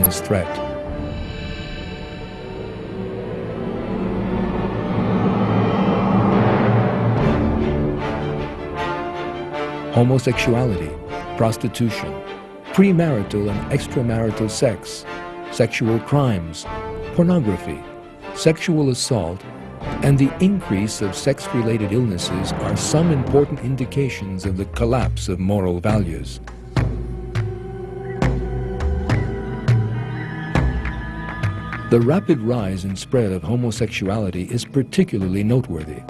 enormous threat. Homosexuality, prostitution, premarital and extramarital sex, sexual crimes, pornography, sexual assault, and the increase of sex-related illnesses are some important indications of the collapse of moral values. The rapid rise and spread of homosexuality is particularly noteworthy.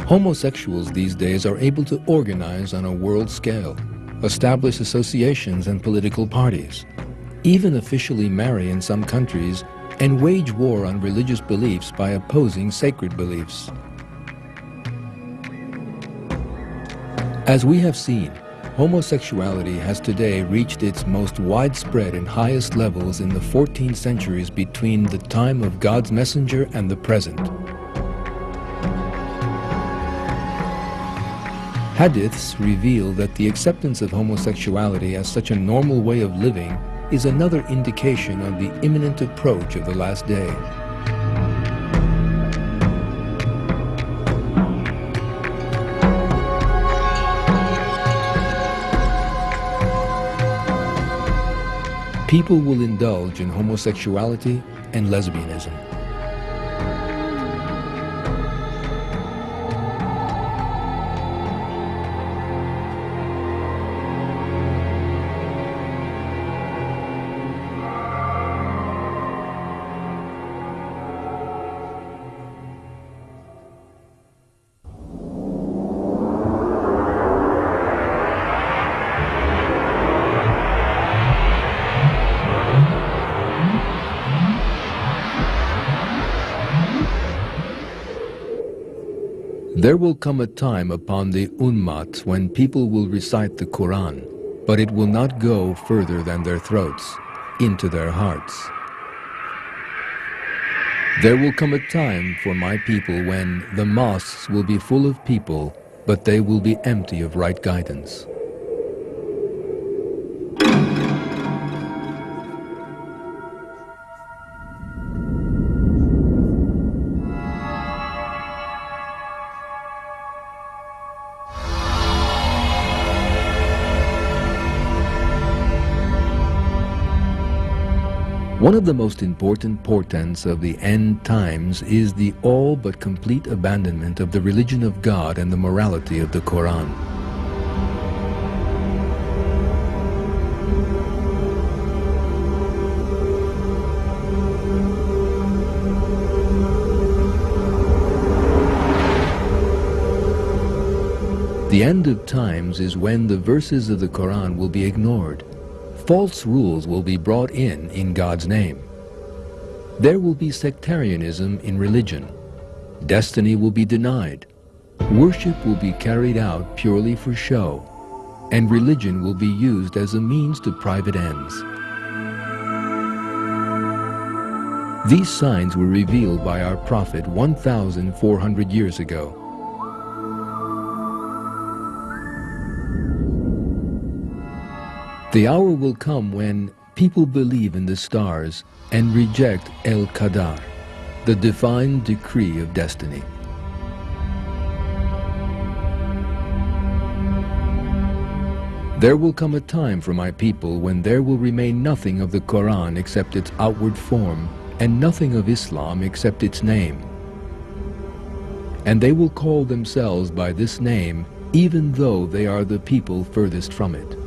Homosexuals these days are able to organize on a world scale, establish associations and political parties, even officially marry in some countries, and wage war on religious beliefs by opposing sacred beliefs. As we have seen, homosexuality has today reached its most widespread and highest levels in the 14 centuries between the time of God's messenger and the present. Hadiths reveal that the acceptance of homosexuality as such a normal way of living is another indication of the imminent approach of the last day. People will indulge in homosexuality and lesbianism. There will come a time upon the Ummat when people will recite the Quran, but it will not go further than their throats, into their hearts. There will come a time for my people when the mosques will be full of people, but they will be empty of right guidance. One of the most important portents of the end times is the all but complete abandonment of the religion of God and the morality of the Quran. The end of times is when the verses of the Quran will be ignored. False rules will be brought in God's name. There will be sectarianism in religion. Destiny will be denied. Worship will be carried out purely for show, and religion will be used as a means to private ends. These signs were revealed by our Prophet 1,400 years ago. The hour will come when people believe in the stars and reject El-Qadar, the divine decree of destiny. There will come a time for my people when there will remain nothing of the Quran except its outward form, and nothing of Islam except its name. And they will call themselves by this name, even though they are the people furthest from it.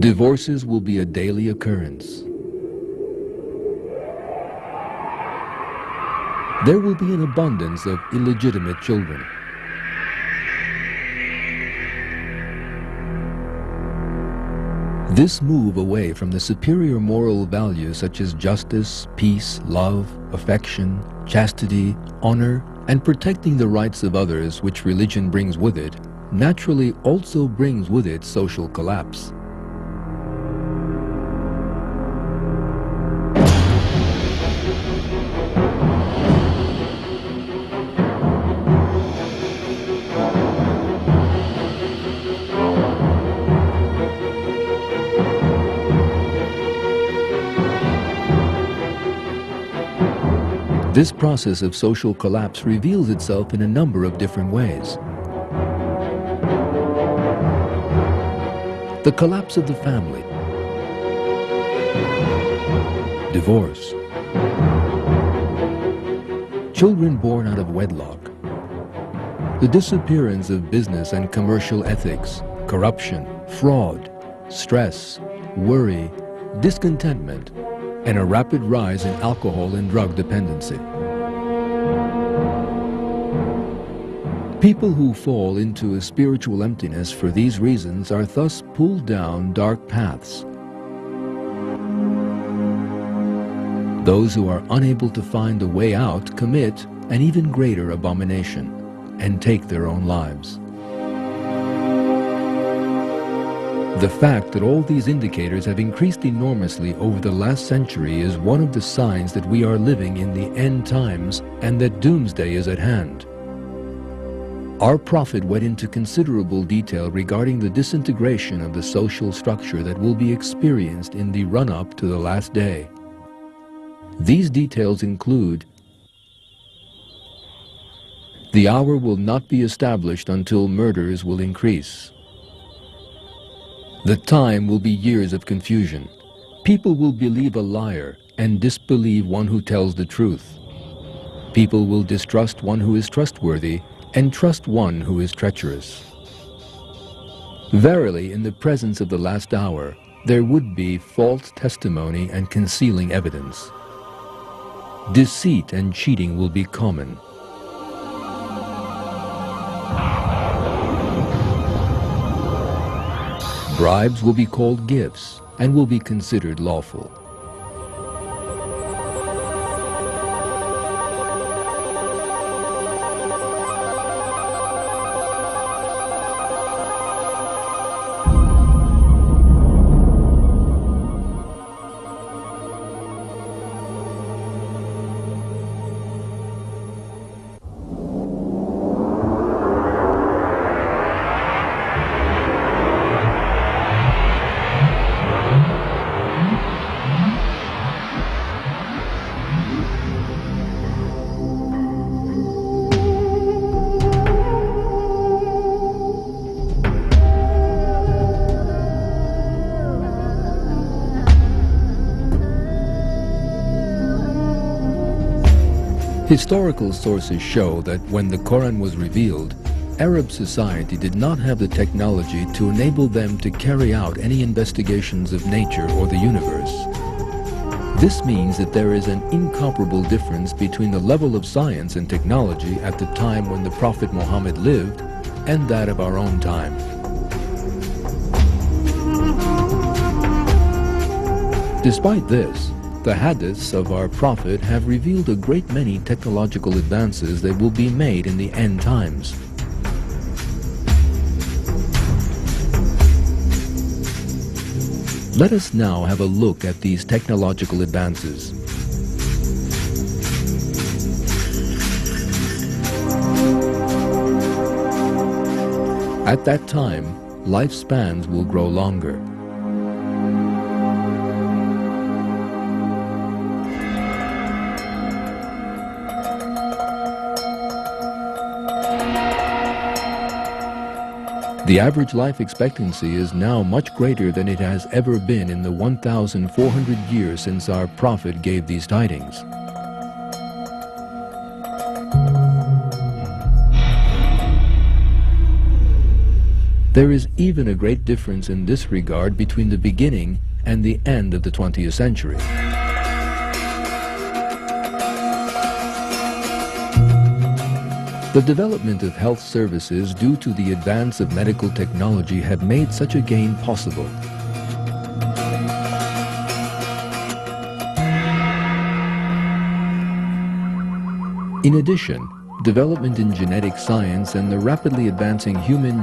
Divorces will be a daily occurrence. There will be an abundance of illegitimate children. This move away from the superior moral values such as justice, peace, love, affection, chastity, honor, And protecting the rights of others, which religion brings with it, naturally also brings with it social collapse. This process of social collapse reveals itself in a number of different ways. The collapse of the family, divorce, children born out of wedlock, the disappearance of business and commercial ethics, corruption, fraud, stress, worry, discontentment, and a rapid rise in alcohol and drug dependency. People who fall into a spiritual emptiness for these reasons are thus pulled down dark paths. Those who are unable to find a way out commit an even greater abomination and take their own lives. The fact that all these indicators have increased enormously over the last century is one of the signs that we are living in the end times and that doomsday is at hand. Our prophet went into considerable detail regarding the disintegration of the social structure that will be experienced in the run-up to the last day. These details include: the hour will not be established until murders will increase. The time will be years of confusion. People will believe a liar and disbelieve one who tells the truth. People will distrust one who is trustworthy and trust one who is treacherous. Verily, in the presence of the last hour, there would be false testimony and concealing evidence. Deceit and cheating will be common. Bribes will be called gifts and will be considered lawful. Historical sources show that when the Quran was revealed, Arab society did not have the technology to enable them to carry out any investigations of nature or the universe. This means that there is an incomparable difference between the level of science and technology at the time when the Prophet Muhammad lived and that of our own time. Despite this, the hadiths of our Prophet have revealed a great many technological advances that will be made in the end times. Let us now have a look at these technological advances. At that time, lifespans will grow longer. The average life expectancy is now much greater than it has ever been in the 1,400 years since our Prophet gave these tidings. There is even a great difference in this regard between the beginning and the end of the 20th century. The development of health services due to the advance of medical technology have made such a gain possible. In addition, development in genetic science, and the rapidly advancing human